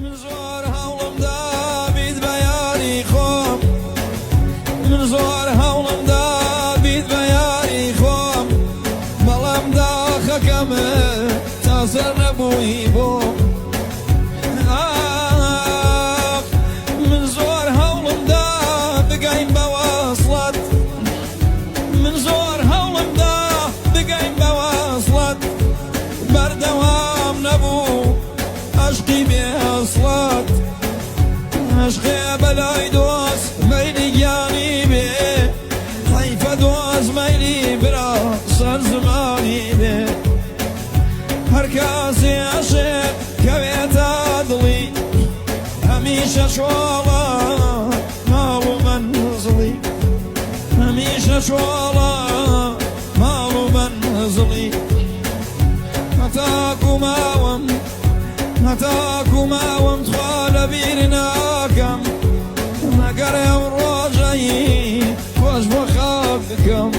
من زۆر هەوڵمدا بیت بە یاری خۆم، من زۆر هەوڵمدا بیت بە یاری خۆم، بەڵام داخەکەمە تازە نەبووی بۆم. من زۆر هەوڵمدا بگەین بە وەسڵەت، من زۆر هەوڵمدا بگەین بە وەسڵەت، بەردەوام نەبوو عشقی بێ ئەسڵەت. عشقێ بەلای دۆست مەیلی گیانی بێ، حەیفە دۆست مەیلی برا سەر زمانی بێ. هەر کەسێ عاشق کەوێتە دڵی، هەمیشە شۆڵە ماڵ و مەنزڵی، هەمیشە شۆڵە ماڵ و مەنزڵی. هەتاکو ماوەم هەتاکو ماوەم تخوا لەبیر ناکەم، مەگەر ئەو ڕۆژەی خۆش بۆ خەڵک بکەم.